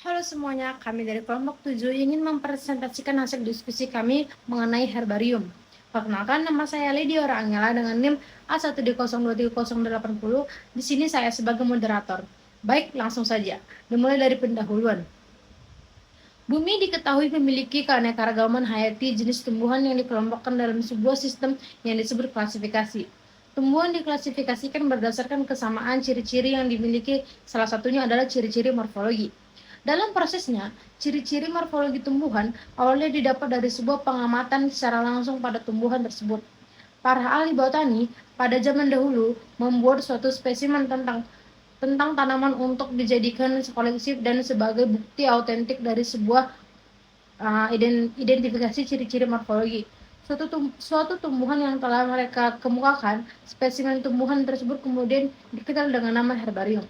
Halo semuanya, kami dari kelompok 7 ingin mempresentasikan hasil diskusi kami mengenai herbarium. Perkenalkan, nama saya Lydia Angela dengan NIM A1D023080. Di sini saya sebagai moderator. Baik, langsung saja. Dimulai dari pendahuluan. Bumi diketahui memiliki keanekaragaman hayati jenis tumbuhan yang dikelompokkan dalam sebuah sistem yang disebut klasifikasi. Tumbuhan diklasifikasikan berdasarkan kesamaan ciri-ciri yang dimiliki, salah satunya adalah ciri-ciri morfologi. Dalam prosesnya, ciri-ciri morfologi tumbuhan awalnya didapat dari sebuah pengamatan secara langsung pada tumbuhan tersebut. Para ahli botani pada zaman dahulu membuat suatu spesimen tentang tanaman untuk dijadikan koleksi dan sebagai bukti autentik dari sebuah identifikasi ciri-ciri morfologi. Suatu tumbuhan yang telah mereka kemukakan, spesimen tumbuhan tersebut kemudian dikenal dengan nama herbarium.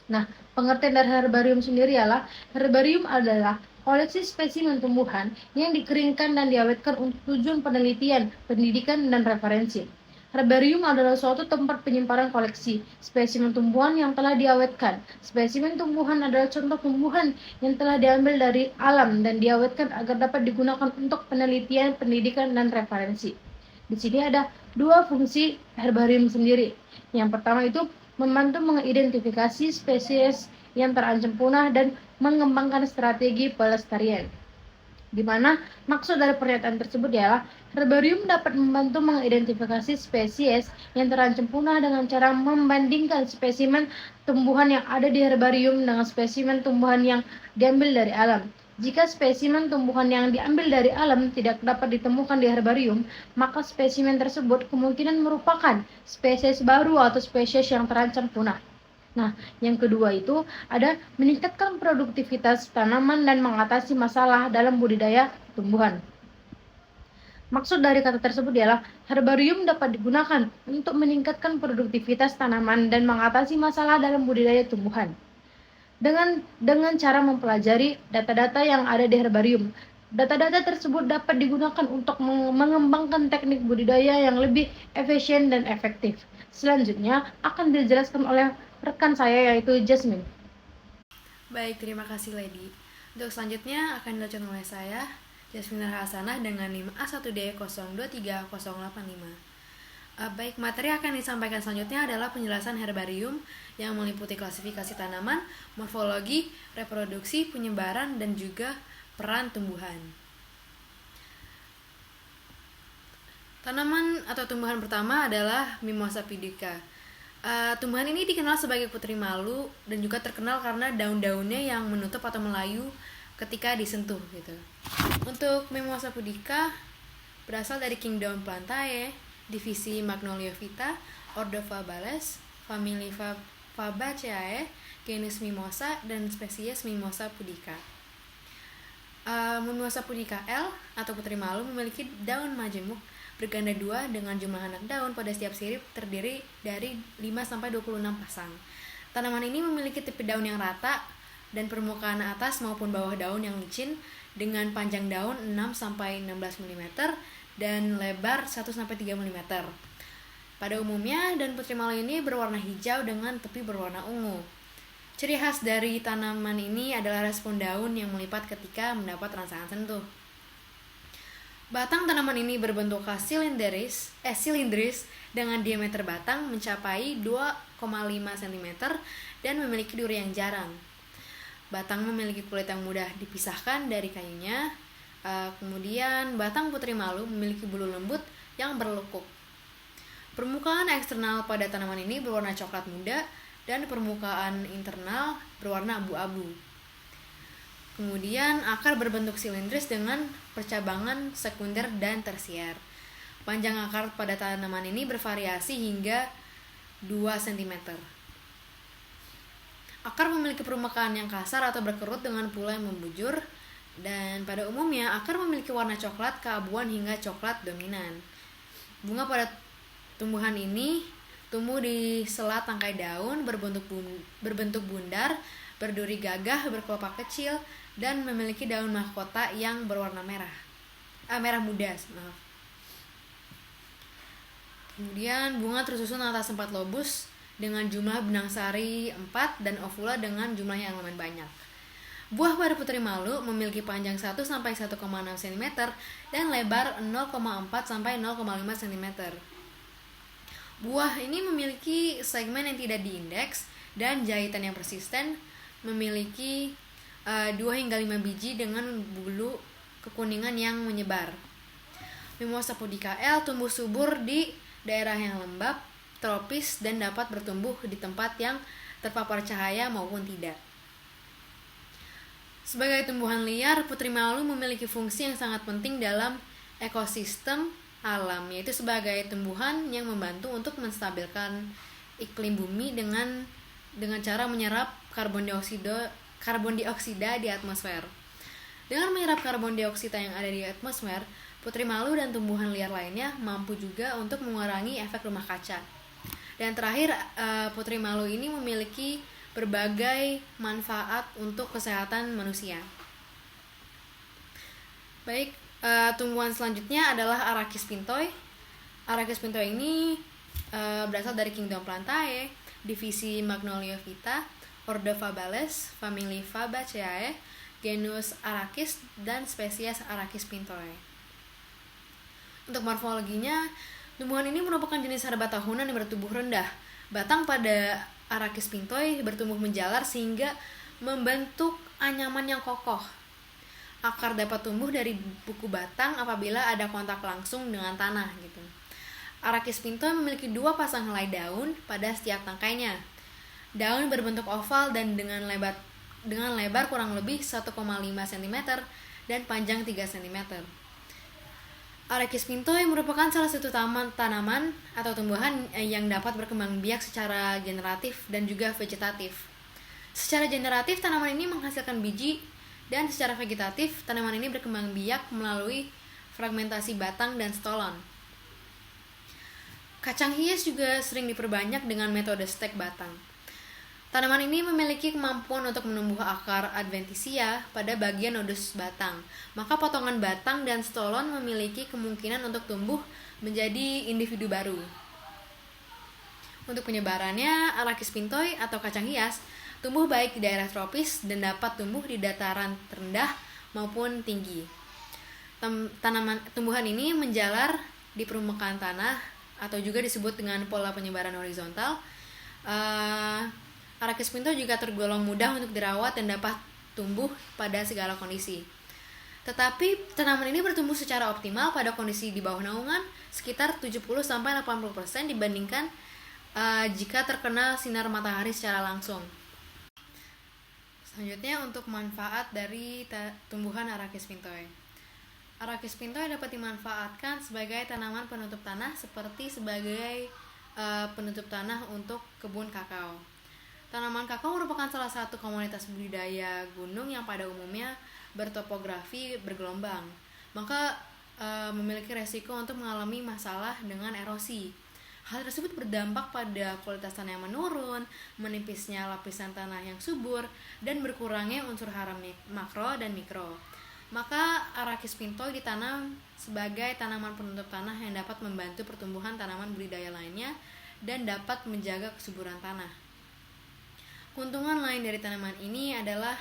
Nah, pengertian dari herbarium sendiri ialah herbarium adalah koleksi spesimen tumbuhan yang dikeringkan dan diawetkan untuk tujuan penelitian, pendidikan, dan referensi. Herbarium adalah suatu tempat penyimpanan koleksi spesimen tumbuhan yang telah diawetkan. Spesimen tumbuhan adalah contoh tumbuhan yang telah diambil dari alam dan diawetkan agar dapat digunakan untuk penelitian, pendidikan, dan referensi. Di sini ada dua fungsi herbarium sendiri. Yang pertama itu membantu mengidentifikasi spesies yang terancam punah dan mengembangkan strategi pelestarian. Di mana maksud dari pernyataan tersebut ialah herbarium dapat membantu mengidentifikasi spesies yang terancam punah dengan cara membandingkan spesimen tumbuhan yang ada di herbarium dengan spesimen tumbuhan yang diambil dari alam. Jika spesimen tumbuhan yang diambil dari alam tidak dapat ditemukan di herbarium, maka spesimen tersebut kemungkinan merupakan spesies baru atau spesies yang terancam punah. Nah, yang kedua itu ada meningkatkan produktivitas tanaman dan mengatasi masalah dalam budidaya tumbuhan. Maksud dari kata tersebut ialah herbarium dapat digunakan untuk meningkatkan produktivitas tanaman dan mengatasi masalah dalam budidaya tumbuhan. Dengan cara mempelajari data-data yang ada di herbarium. Data-data tersebut dapat digunakan untuk mengembangkan teknik budidaya yang lebih efisien dan efektif. Selanjutnya akan dijelaskan oleh rekan saya yaitu Jasmine. Baik, terima kasih Lady. Untuk selanjutnya akan dilanjutkan oleh saya, Jasmine Hasanah dengan NIM A1D023085. Baik, materi yang akan disampaikan selanjutnya adalah penjelasan herbarium yang meliputi klasifikasi tanaman, morfologi, reproduksi, penyebaran, dan juga peran tumbuhan. Tanaman atau tumbuhan pertama adalah Mimosa pudica. Tumbuhan ini dikenal sebagai putri malu dan juga terkenal karena daun-daunnya yang menutup atau melayu ketika disentuh gitu. Untuk Mimosa pudica berasal dari kingdom Plantae, divisi Magnoliophyta, ordo Fabales, famili Fabaceae, genus Mimosa, dan spesies Mimosa pudica. Mimosa pudica L atau putri malu memiliki daun majemuk berganda dua dengan jumlah anak daun pada setiap sirip terdiri dari 5-26 pasang. Tanaman ini memiliki tepi daun yang rata dan permukaan atas maupun bawah daun yang licin dengan panjang daun 6-16 mm dan lebar 1-3 mm. Pada umumnya, daun putri malu ini berwarna hijau dengan tepi berwarna ungu. Ciri khas dari tanaman ini adalah respon daun yang melipat ketika mendapat rangsangan sentuh. Batang tanaman ini berbentuk silindris dengan diameter batang mencapai 2,5 cm dan memiliki duri yang jarang. Batang memiliki kulit yang mudah dipisahkan dari kayunya. Kemudian batang putri malu memiliki bulu lembut yang berlekuk. Permukaan eksternal pada tanaman ini berwarna coklat muda dan permukaan internal berwarna abu-abu. Kemudian akar berbentuk silindris dengan percabangan sekunder dan tersier. Panjang akar pada tanaman ini bervariasi hingga 2 cm. Akar memiliki permukaan yang kasar atau berkerut dengan pula yang membujur, dan pada umumnya akar memiliki warna coklat keabuan hingga coklat dominan. Bunga pada tumbuhan ini tumbuh di sela tangkai daun, berbentuk bundar, berduri gagah, berkelopak kecil, dan memiliki daun mahkota yang berwarna merah muda. Kemudian bunga tersusun atas 4 lobus dengan jumlah benang sari 4 dan ovula dengan jumlah yang lumayan banyak. Buah pada putri malu memiliki panjang 1 sampai 1,6 cm dan lebar 0,4 sampai 0,5 cm. Buah ini memiliki segmen yang tidak diindeks dan jahitan yang persisten, memiliki 2 hingga 5 biji dengan bulu kekuningan yang menyebar. Mimosa pudica L tumbuh subur di daerah yang lembab, tropis, dan dapat bertumbuh di tempat yang terpapar cahaya maupun tidak. Sebagai tumbuhan liar, putri malu memiliki fungsi yang sangat penting dalam ekosistem alam, yaitu sebagai tumbuhan yang membantu untuk menstabilkan iklim bumi dengan cara menyerap karbon dioksida di atmosfer. Dengan menyerap karbon dioksida yang ada di atmosfer, putri malu dan tumbuhan liar lainnya mampu juga untuk mengurangi efek rumah kaca. Dan terakhir, putri malu ini memiliki berbagai manfaat untuk kesehatan manusia. Baik, tumbuhan selanjutnya adalah Arachis pintoi. Arachis pintoi ini berasal dari kingdom Plantae, divisi Magnoliophyta, ordo Fabales, famili Fabaceae, genus Arachis, dan spesies Arachis pintoi. Untuk morfologinya, tumbuhan ini merupakan jenis herba tahunan yang bertubuh rendah. Batang pada Arachis pintoi bertumbuh menjalar sehingga membentuk anyaman yang kokoh. Akar dapat tumbuh dari buku batang apabila ada kontak langsung dengan tanah gitu. Arachis pintoi memiliki 2 pasang helai daun pada setiap tangkainya. Daun berbentuk oval dan dengan lebar kurang lebih 1,5 cm dan panjang 3 cm. Arachis pintoi merupakan salah satu tanaman atau tumbuhan yang dapat berkembang biak secara generatif dan juga vegetatif. Secara generatif, tanaman ini menghasilkan biji, dan secara vegetatif, tanaman ini berkembang biak melalui fragmentasi batang dan stolon. Kacang hias juga sering diperbanyak dengan metode stek batang. Tanaman ini memiliki kemampuan untuk menumbuh akar adventisia pada bagian nodus batang. Maka potongan batang dan stolon memiliki kemungkinan untuk tumbuh menjadi individu baru. Untuk penyebarannya, Arachis pintoi atau kacang hias tumbuh baik di daerah tropis dan dapat tumbuh di dataran rendah maupun tinggi. Tumbuhan ini menjalar di permukaan tanah atau juga disebut dengan pola penyebaran horizontal. Arachis pintoi juga tergolong mudah untuk dirawat dan dapat tumbuh pada segala kondisi. Tetapi tanaman ini bertumbuh secara optimal pada kondisi di bawah naungan sekitar 70-80% dibandingkan jika terkena sinar matahari secara langsung. Selanjutnya untuk manfaat dari tumbuhan Arachis pintoi. Arachis pintoi dapat dimanfaatkan sebagai tanaman penutup tanah seperti sebagai penutup tanah untuk kebun kakao. Tanaman kakao merupakan salah satu komunitas budidaya gunung yang pada umumnya bertopografi bergelombang, maka memiliki resiko untuk mengalami masalah dengan erosi. Hal tersebut berdampak pada kualitas tanah yang menurun, menipisnya lapisan tanah yang subur, dan berkurangnya unsur hara makro dan mikro. Maka Arachis pintoi ditanam sebagai tanaman penutup tanah yang dapat membantu pertumbuhan tanaman budidaya lainnya dan dapat menjaga kesuburan tanah. Keuntungan lain dari tanaman ini adalah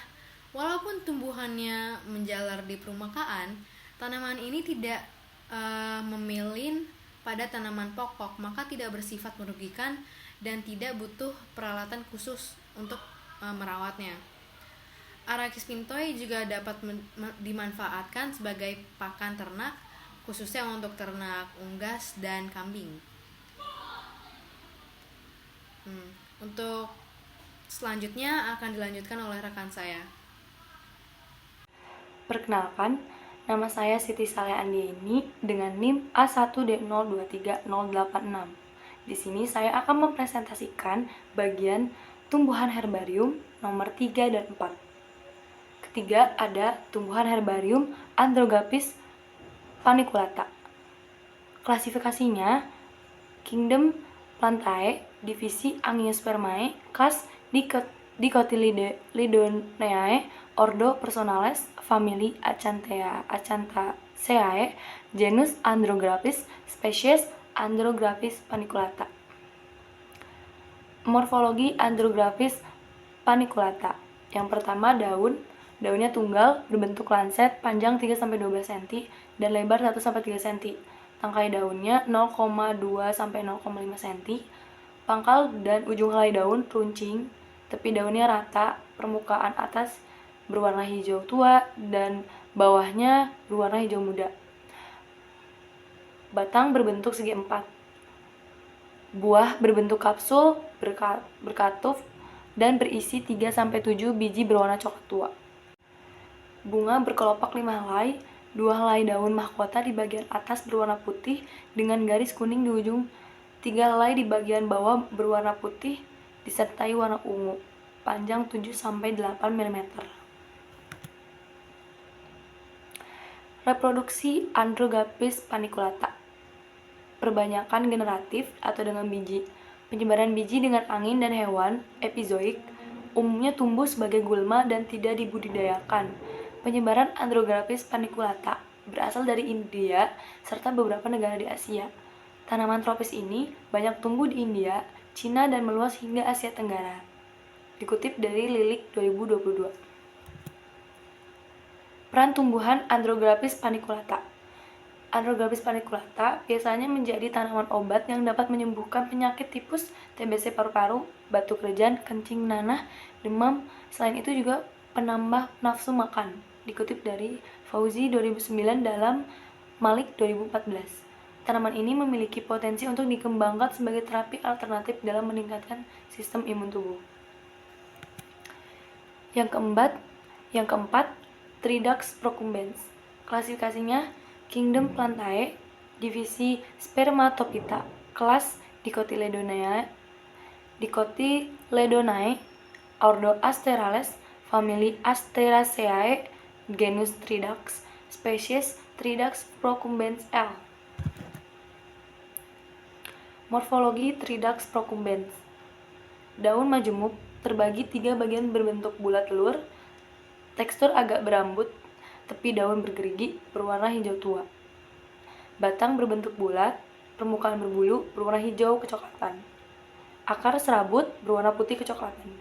walaupun tumbuhannya menjalar di permukaan, tanaman ini tidak memilin pada tanaman pokok, maka tidak bersifat merugikan dan tidak butuh peralatan khusus untuk merawatnya. Arachis pintoi juga dapat dimanfaatkan sebagai pakan ternak, khususnya untuk ternak unggas dan kambing. Untuk selanjutnya akan dilanjutkan oleh rekan saya. Perkenalkan, nama saya Siti Saleh Andieni dengan NIM A1D023086. Di sini saya akan mempresentasikan bagian tumbuhan herbarium nomor 3 dan 4. Ketiga ada tumbuhan herbarium Andrographis paniculata. Klasifikasinya Kingdom Plantae, divisi Angiospermae, kas Dicotyledonea, ordo Personales, famili Acanthaceae, genus Andrographis, spesies Andrographis paniculata. Morfologi Andrographis paniculata. Yang pertama daun, Daunnya tunggal, berbentuk lanset, panjang 3-12 cm dan lebar 1-3 cm. Tangkai daunnya 0,2-0,5 cm. Pangkal dan ujung helai daun runcing, tepi daunnya rata, permukaan atas berwarna hijau tua dan bawahnya berwarna hijau muda. Batang berbentuk segi empat. Buah berbentuk kapsul, berkatup, dan berisi 3-7 biji berwarna coklat tua. Bunga berkelopak 5 helai, 2 helai daun mahkota di bagian atas berwarna putih dengan garis kuning di ujung, 3 helai di bagian bawah berwarna putih disertai warna ungu, panjang 7-8 mm. Reproduksi Andrographis paniculata. Perbanyakan generatif atau dengan biji. Penyebaran biji dengan angin dan hewan, epizoik, umumnya tumbuh sebagai gulma dan tidak dibudidayakan. Penyebaran Andrographis paniculata berasal dari India serta beberapa negara di Asia. Tanaman tropis ini banyak tumbuh di India, Cina, dan meluas hingga Asia Tenggara. Dikutip dari Lilik 2022. Peran tumbuhan Andrographis paniculata. Andrographis paniculata biasanya menjadi tanaman obat yang dapat menyembuhkan penyakit tipus, TBC paru-paru, batuk rejan, kencing nanah, demam. Selain itu juga penambah nafsu makan. Dikutip dari Fauzi 2009 dalam Malik 2014. Tanaman ini memiliki potensi untuk dikembangkan sebagai terapi alternatif dalam meningkatkan sistem imun tubuh. Yang keempat, Tridux procumbens. Klasifikasinya Kingdom Plantae, divisi Spermatophyta, kelas Dicotyledonae, ordo Asterales, famili Asteraceae, genus Tridux, spesies Tridux procumbens L. Morfologi Tridux procumbens. Daun majemuk terbagi 3 bagian berbentuk bulat telur, tekstur agak berambut, tepi daun bergerigi, berwarna hijau tua. Batang berbentuk bulat, permukaan berbulu, berwarna hijau kecoklatan. Akar serabut, berwarna putih kecoklatan.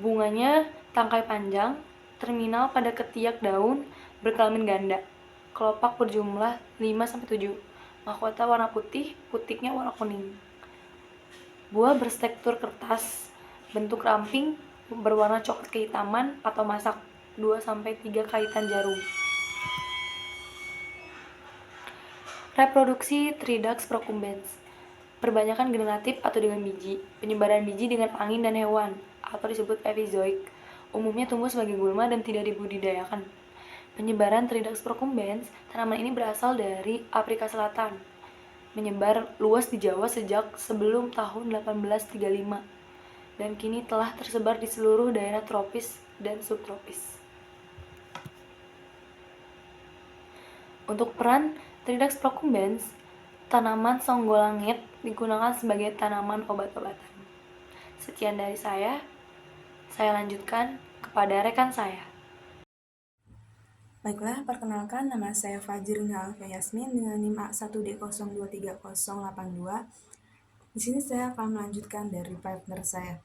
Bunganya tangkai panjang, terminal pada ketiak daun, berkelamin ganda. Kelopak berjumlah 5-7. Mahkota warna putih, putiknya warna kuning. Buah bertekstur kertas, bentuk ramping, berwarna coklat kehitaman atau masak, 2-3 kaitan jarum. Reproduksi Tridux procumbens. Perbanyakan generatif atau dengan biji. Penyebaran biji dengan angin dan hewan atau disebut epizoik. Umumnya tumbuh sebagai gulma dan tidak dibudidayakan. Penyebaran Tridux procumbens, tanaman ini berasal dari Afrika Selatan. Menyebar luas di Jawa sejak sebelum tahun 1835 dan kini telah tersebar di seluruh daerah tropis dan subtropis. Untuk peran Tridux procumbens, tanaman songgolangit digunakan sebagai tanaman obat-obatan. Sekian dari saya lanjutkan kepada rekan saya. Baiklah, perkenalkan nama saya Fajrina Alfia Yasmin dengan NIM A1D023082. Di sini saya akan melanjutkan dari partner saya.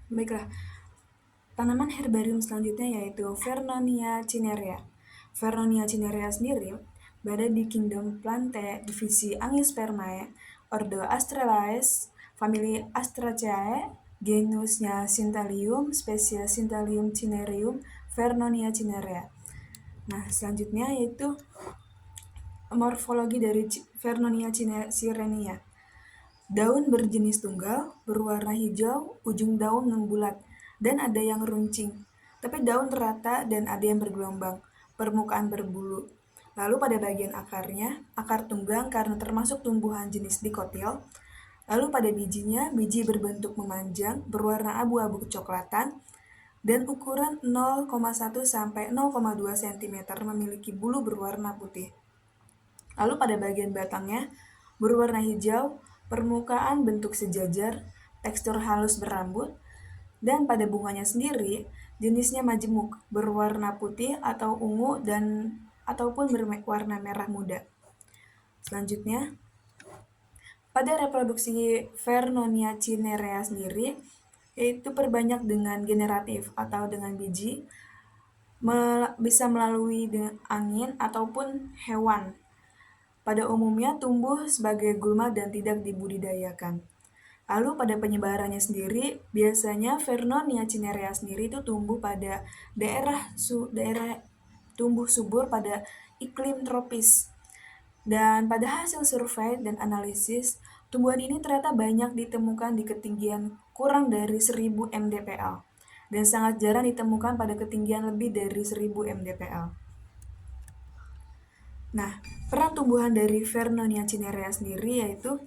Baiklah, tanaman herbarium selanjutnya yaitu Vernonia cinerea. Vernonia cinerea sendiri berada di Kingdom Plantae, divisi Angiospermae, ordo Astralaes, famili Asteraceae, genusnya Syntalium, spesies Syntalium cinereum, Vernonia cinerea. Nah, selanjutnya yaitu morfologi dari Vernonia cinerea. Daun berjenis tunggal, berwarna hijau, ujung daun membulat, dan ada yang runcing. Tapi daun rata dan ada yang bergelombang, permukaan berbulu. Lalu pada bagian akarnya, akar tunggang karena termasuk tumbuhan jenis dikotil. Lalu pada bijinya, biji berbentuk memanjang, berwarna abu-abu kecoklatan, dan ukuran 0,1 sampai 0,2 cm, memiliki bulu berwarna putih. Lalu pada bagian batangnya berwarna hijau, permukaan bentuk sejajar, tekstur halus berambut, dan pada bunganya sendiri jenisnya majemuk, berwarna putih atau ungu dan ataupun berwarna merah muda. Selanjutnya, pada reproduksi Vernonia cinerea sendiri, yaitu perbanyak dengan generatif atau dengan biji. bisa melalui dengan angin ataupun hewan. Pada umumnya tumbuh sebagai gulma dan tidak dibudidayakan. Lalu pada penyebarannya sendiri, biasanya Vernonia cinerea sendiri itu tumbuh pada daerah tumbuh subur pada iklim tropis. Dan pada hasil survei dan analisis, tumbuhan ini ternyata banyak ditemukan di ketinggian kurang dari 1000 mdpl dan sangat jarang ditemukan pada ketinggian lebih dari 1000 mdpl. Nah, peran tumbuhan dari Vernonia cinerea sendiri yaitu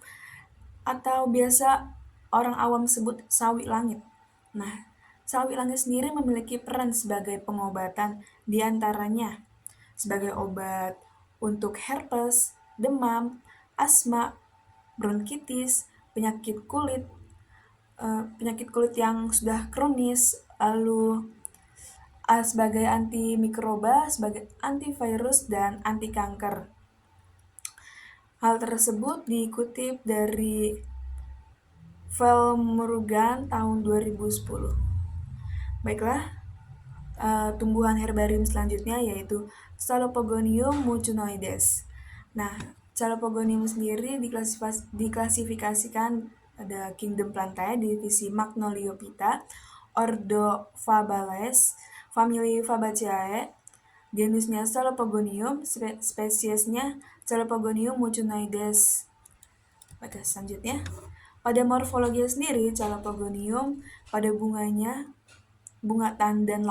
atau biasa orang awam sebut sawi langit. Nah, sawi langit sendiri memiliki peran sebagai pengobatan, diantaranya sebagai obat untuk herpes, demam, asma, bronkitis, penyakit kulit yang sudah kronis, lalu sebagai antimikroba, sebagai antivirus, dan anti kanker. Hal tersebut dikutip dari Velmurugan tahun 2010. Baiklah, tumbuhan herbarium selanjutnya yaitu Salopogonium mucunoides. Nah, Salopogonium sendiri diklasifikasikan pada kingdom Plantae, divisi Magnoliophyta, ordo Fabales, famili Fabaceae, genusnya Salopogonium, spesiesnya Salopogonium mucunoides. Pada selanjutnya, pada morfologi sendiri, Salopogonium pada bunganya tandan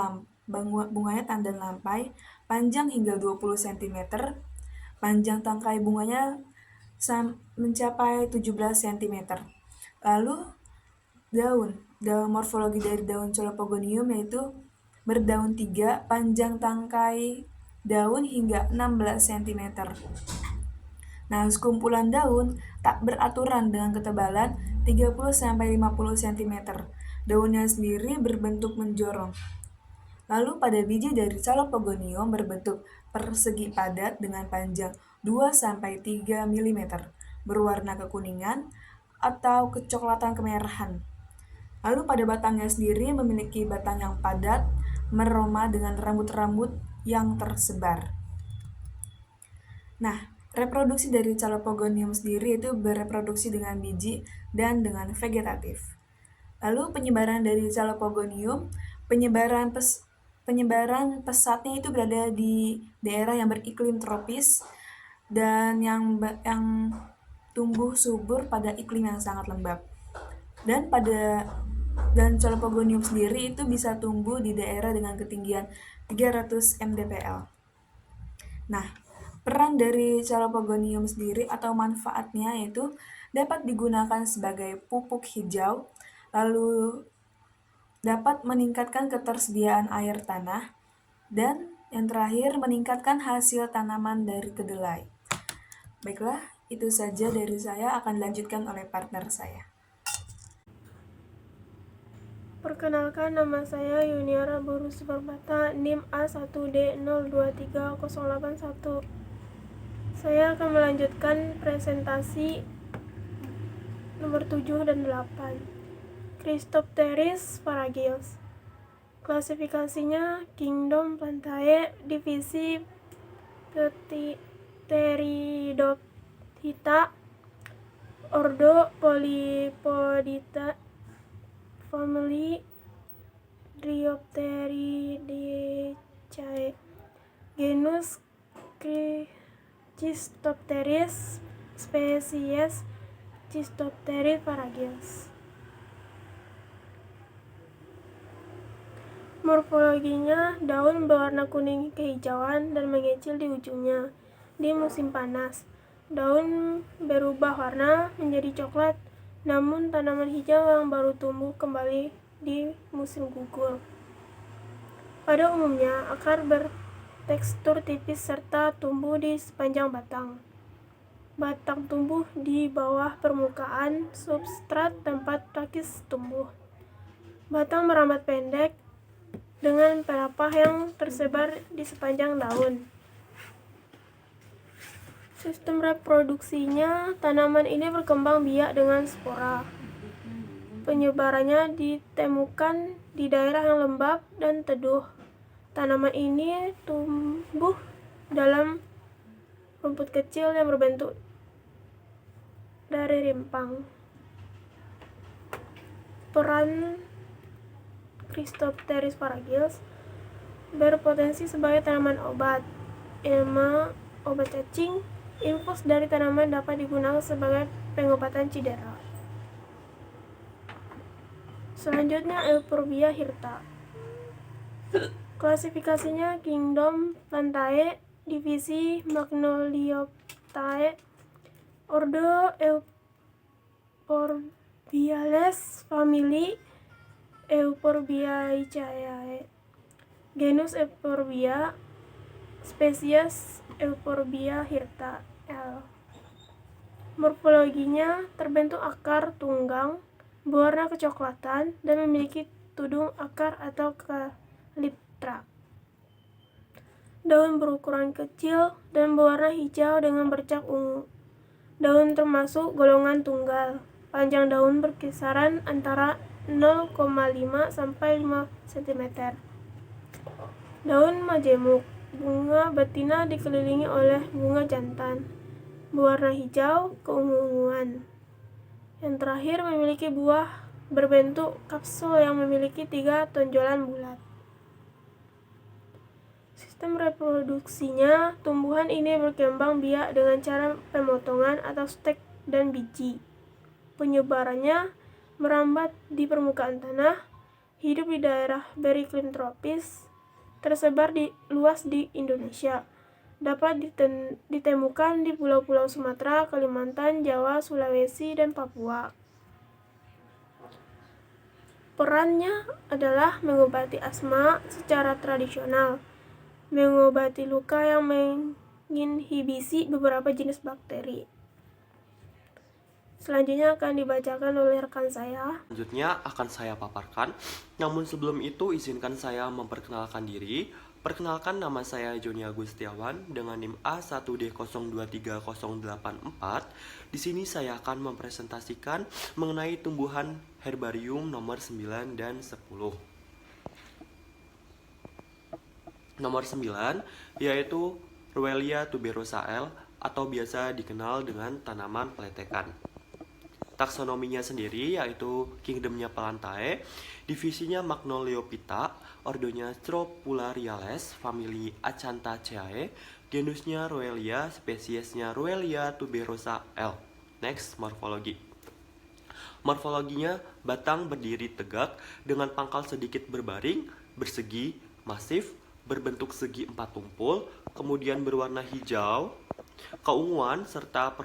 lampai, panjang hingga 20 cm, panjang tangkai bunganya mencapai 17 cm. Lalu daun morfologi dari daun Salopogonium yaitu berdaun 3, panjang tangkai daun hingga 16 cm. Nah, sekumpulan daun tak beraturan dengan ketebalan 30-50 cm. Daunnya sendiri berbentuk menjorong. Lalu pada biji dari Salopogonium berbentuk persegi padat dengan panjang 2-3 mm, berwarna kekuningan atau kecoklatan kemerahan. Lalu pada batangnya sendiri memiliki batang yang padat, meroma dengan rambut-rambut yang tersebar. Nah, reproduksi dari Salopogonium sendiri itu bereproduksi dengan biji dan dengan vegetatif. Lalu penyebaran dari Salopogonium, penyebaran pesatnya itu berada di daerah yang beriklim tropis dan yang tumbuh subur pada iklim yang sangat lembab. Dan Salopogonium sendiri itu bisa tumbuh di daerah dengan ketinggian 300 mdpl. Nah, peran dari Salopogonium sendiri atau manfaatnya yaitu dapat digunakan sebagai pupuk hijau, lalu dapat meningkatkan ketersediaan air tanah, dan yang terakhir meningkatkan hasil tanaman dari kedelai. Baiklah, itu saja dari saya, akan dilanjutkan oleh partner saya. Perkenalkan, nama saya Yuniara Boru Supermata, NIM A1D023081. Saya akan melanjutkan presentasi nomor 7 dan 8. Cryptopteris fragilis. Klasifikasinya Kingdom Plantae, divisi Pteridophyta, ordo Polypodita, famili Dryopteridaceae, genus Cryptopteris, spesies Cryptopteris fragilis. Morfologinya, daun berwarna kuning kehijauan dan mengecil di ujungnya. Di musim panas, daun berubah warna menjadi coklat, namun tanaman hijau yang baru tumbuh kembali di musim gugur. Pada umumnya, akar bertekstur tipis serta tumbuh di sepanjang batang. Batang tumbuh di bawah permukaan substrat tempat rakis tumbuh. Batang merambat pendek dengan pelepah yang tersebar di sepanjang daun. Sistem reproduksinya, tanaman ini berkembang biak dengan spora. Penyebarannya ditemukan di daerah yang lembab dan teduh. Tanaman ini tumbuh dalam rumput kecil yang berbentuk dari rimpang. Peran Cryptopteris fragilis berpotensi sebagai tanaman obat. Ilmu obat cacing, infus dari tanaman dapat digunakan sebagai pengobatan cedera. Selanjutnya Euphorbia hirta. Klasifikasinya Kingdom Plantae, divisi Magnolioptae, ordo Euphorbiales, famili Euphorbiaceae, genus Euphorbia, spesies Euphorbia hirta L. Morfologinya terbentuk akar tunggang berwarna kecoklatan dan memiliki tudung akar atau kaliptra. Daun berukuran kecil dan berwarna hijau dengan bercak ungu. Daun termasuk golongan tunggal. Panjang daun berkisaran antara 0,5 sampai 5 cm. Daun majemuk. Bunga betina dikelilingi oleh bunga jantan. Berwarna hijau keunguan. Yang terakhir memiliki buah berbentuk kapsul yang memiliki 3 tonjolan bulat. Sistem reproduksinya, tumbuhan ini berkembang biak dengan cara pemotongan atau stek dan biji. Penyebarannya merambat di permukaan tanah, hidup di daerah beriklim tropis, tersebar luas di Indonesia. Dapat ditemukan di pulau-pulau Sumatera, Kalimantan, Jawa, Sulawesi, dan Papua. Perannya adalah mengobati asma secara tradisional, mengobati luka yang menginhibisi beberapa jenis bakteri. Selanjutnya akan dibacakan oleh rekan saya. Selanjutnya akan saya paparkan, namun sebelum itu izinkan saya memperkenalkan diri. Perkenalkan, nama saya Joni Agustiawan dengan NIM A1D023084. Di sini saya akan mempresentasikan mengenai tumbuhan herbarium nomor 9 dan 10. Nomor 9 yaitu Ruellia tuberosa L atau biasa dikenal dengan tanaman peletekan. Taksonominya sendiri yaitu kingdomnya Plantae, divisinya Magnoliophyta, ordonya Stropulariales, famili Acanthaceae, genusnya Ruellia, spesiesnya Ruellia tuberosa L. Next, morfologi. Morfologinya batang berdiri tegak dengan pangkal sedikit berbaring, bersegi, masif, berbentuk segi 4 tumpul, kemudian berwarna hijau, keunguan, serta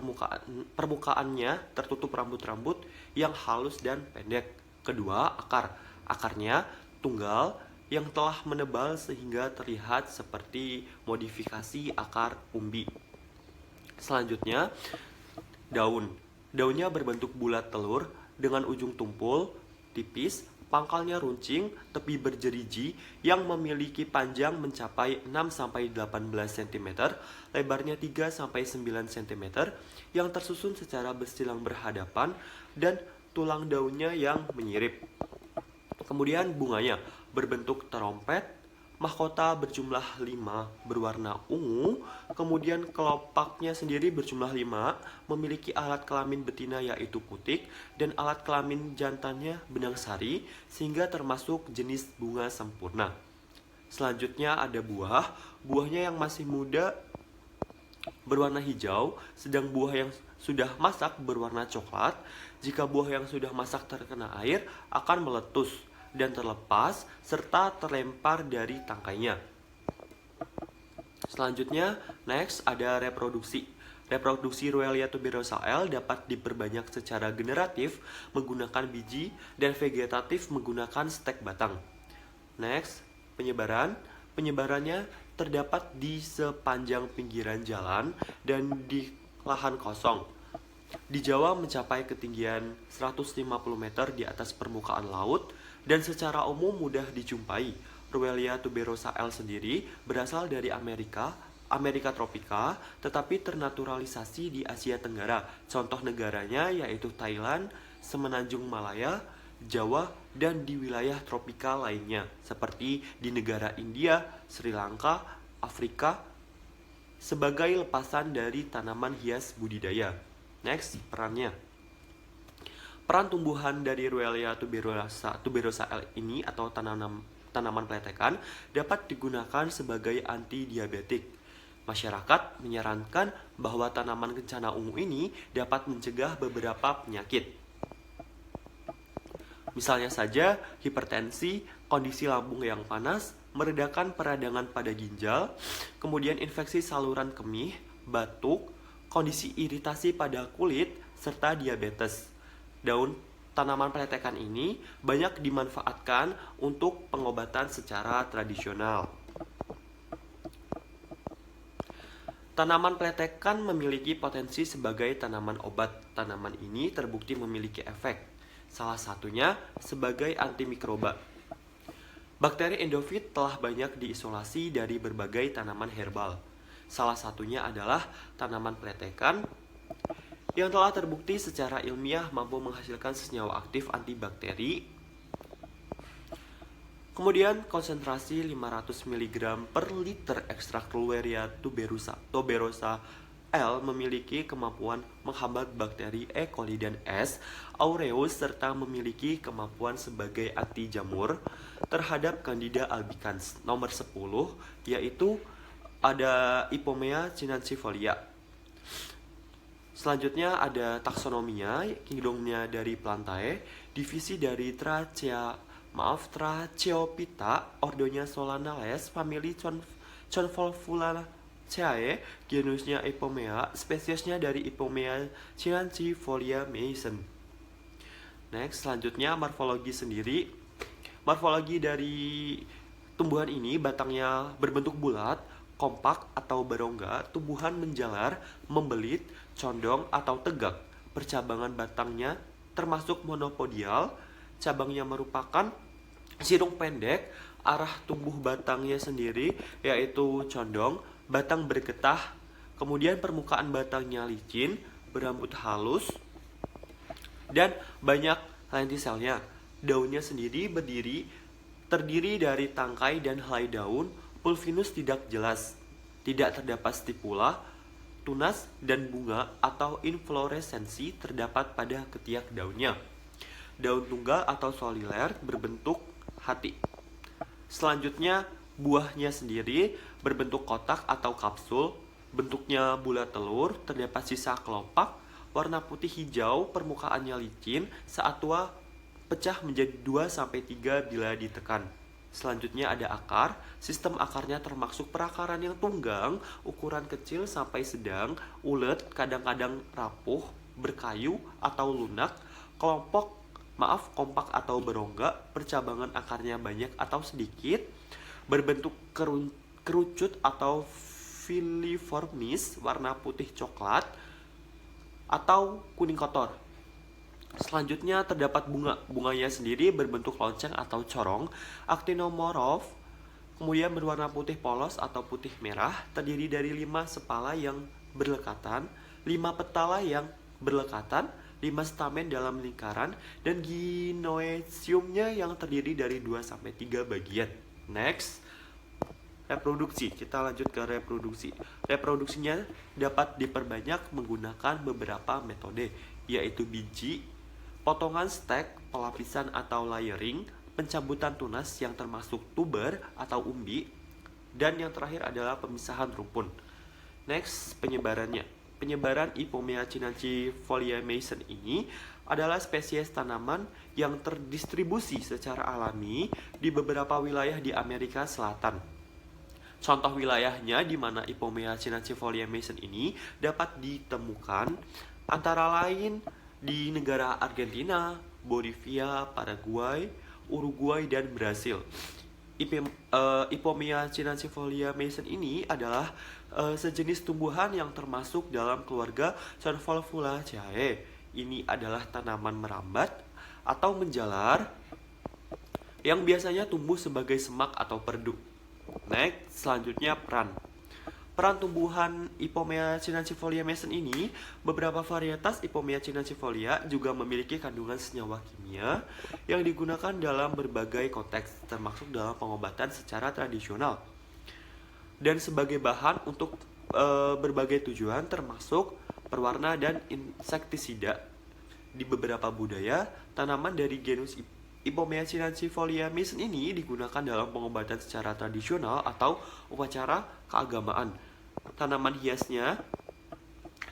permukaannya tertutup rambut-rambut yang halus dan pendek. Kedua, akar. Akarnya tunggal yang telah menebal sehingga terlihat seperti modifikasi akar umbi. Selanjutnya, daun. Daunnya berbentuk bulat telur dengan ujung tumpul, tipis, pangkalnya runcing, tepi berjeriji yang memiliki panjang mencapai 6-18 cm, lebarnya 3-9 cm, yang tersusun secara bersilang berhadapan, dan tulang daunnya yang menyirip. Kemudian bunganya berbentuk terompet, mahkota berjumlah 5 berwarna ungu, kemudian kelopaknya sendiri berjumlah 5, memiliki alat kelamin betina yaitu putik, dan alat kelamin jantannya benang sari, sehingga termasuk jenis bunga sempurna. Selanjutnya ada buahnya yang masih muda berwarna hijau, sedang buah yang sudah masak berwarna coklat. Jika buah yang sudah masak terkena air akan meletus dan terlepas serta terlempar dari tangkainya. Selanjutnya, next ada reproduksi. Reproduksi Ruellia tuberosa L dapat diperbanyak secara generatif menggunakan biji dan vegetatif menggunakan stek batang. Next, penyebaran. Penyebarannya terdapat di sepanjang pinggiran jalan dan di lahan kosong. Di Jawa mencapai ketinggian 150 meter di atas permukaan laut dan secara umum mudah dijumpai. Ruellia tuberosa L sendiri berasal dari Amerika tropika, tetapi ternaturalisasi di Asia Tenggara. Contoh negaranya yaitu Thailand, Semenanjung Malaya, Jawa, dan di wilayah tropikal lainnya, seperti di negara India, Sri Lanka, Afrika, sebagai lepasan dari tanaman hias budidaya. Next, perannya. Peran tumbuhan dari Ruellia tuberosa L ini atau tanaman peletekan dapat digunakan sebagai anti-diabetik. Masyarakat menyarankan bahwa tanaman kencana ungu ini dapat mencegah beberapa penyakit. Misalnya saja hipertensi, kondisi lambung yang panas, meredakan peradangan pada ginjal, kemudian infeksi saluran kemih, batuk, kondisi iritasi pada kulit, serta diabetes. Daun tanaman peletekan ini banyak dimanfaatkan untuk pengobatan secara tradisional. Tanaman peletekan memiliki potensi sebagai tanaman obat. Tanaman ini terbukti memiliki efek. Salah satunya sebagai antimikroba. Bakteri endofit telah banyak diisolasi dari berbagai tanaman herbal. Salah satunya adalah tanaman peletekan yang telah terbukti secara ilmiah mampu menghasilkan senyawa aktif antibakteri. Kemudian konsentrasi 500 mg per liter ekstrak Ruellia tuberosa L memiliki kemampuan menghambat bakteri E. coli dan S. aureus serta memiliki kemampuan sebagai anti jamur terhadap Candida albicans. Nomor 10 yaitu ada Ipomea cinancifolia. Selanjutnya ada taksonominya, kingdomnya dari Plantae, divisi dari Tracheophyta, ordonya Solanales, famili Convolvulaceae, genusnya Ipomea, spesiesnya dari Ipomea cinancifolia Mason. Next, selanjutnya morfologi sendiri. Morfologi dari tumbuhan ini batangnya berbentuk bulat, kompak atau berongga, tumbuhan menjalar, membelit, condong atau tegak. Percabangan batangnya termasuk monopodial, cabangnya merupakan sirung pendek, arah tumbuh batangnya sendiri yaitu condong, batang bergetah, kemudian permukaan batangnya licin, berambut halus, dan banyak lentiselnya. Daunnya sendiri terdiri dari tangkai dan helai daun, pulvinus tidak jelas, tidak terdapat stipula, tunas, dan bunga atau infloresensi terdapat pada ketiak daunnya. Daun tunggal atau soliler berbentuk hati. Selanjutnya, buahnya sendiri berbentuk kotak atau kapsul, bentuknya bulat telur, terdapat sisa kelopak, warna putih hijau, permukaannya licin, saat tua pecah menjadi 2-3 bila ditekan. Selanjutnya ada akar. Sistem akarnya termasuk perakaran yang tunggang, ukuran kecil sampai sedang, ulet, kadang-kadang rapuh, berkayu atau lunak, kompak atau berongga, percabangan akarnya banyak atau sedikit, berbentuk kerucut atau filiformis, warna putih coklat atau kuning kotor. Selanjutnya terdapat bunganya sendiri berbentuk lonceng atau corong, actinomorph, kemudian berwarna putih polos atau putih merah, terdiri dari 5 sepala yang berlekatan, 5 petala yang berlekatan, 5 stamen dalam lingkaran, dan ginoeciumnya yang terdiri dari 2-3 bagian. Next, reproduksi. Kita lanjut ke reproduksi. Reproduksinya dapat diperbanyak menggunakan beberapa metode, yaitu biji, potongan stek, pelapisan atau layering, pencabutan tunas yang termasuk tuber atau umbi, dan yang terakhir adalah pemisahan rumpun. Next, penyebarannya. Penyebaran Ipomea cinancifolia Mason ini adalah spesies tanaman yang terdistribusi secara alami di beberapa wilayah di Amerika Selatan. Contoh wilayahnya di mana Ipomea cinancifolia Mason ini dapat ditemukan antara lain di negara Argentina, Bolivia, Paraguay, Uruguay, dan Brasil. Ipomea cinancifolia Mason ini adalah sejenis tumbuhan yang termasuk dalam keluarga Convolvulaceae. Ini adalah tanaman merambat atau menjalar yang biasanya tumbuh sebagai semak atau perdu. Next, selanjutnya peran. peran tumbuhan Ipomea cinancifolia Mason ini, beberapa varietas Ipomea cinancifolia juga memiliki kandungan senyawa kimia yang digunakan dalam berbagai konteks, termasuk dalam pengobatan secara tradisional dan sebagai bahan untuk berbagai tujuan, termasuk perwarna dan insektisida. Di beberapa budaya, tanaman dari genus Ipomea cinancifolia Mason ini digunakan dalam pengobatan secara tradisional atau upacara keagamaan. Tanaman hiasnya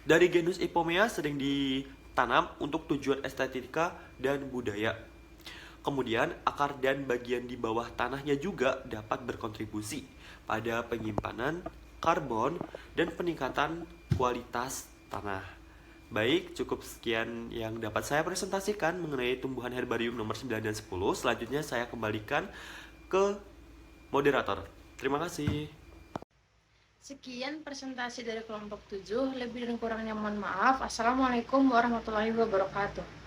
dari genus Ipomea sering ditanam untuk tujuan estetika dan budaya. Kemudian, akar dan bagian di bawah tanahnya juga dapat berkontribusi pada penyimpanan karbon dan peningkatan kualitas tanah. Baik, cukup sekian yang dapat saya presentasikan mengenai tumbuhan herbarium nomor 9 dan 10. Selanjutnya saya kembalikan ke moderator. Terima kasih. Sekian presentasi dari kelompok 7. Lebih dan kurangnya mohon maaf. Assalamualaikum warahmatullahi wabarakatuh.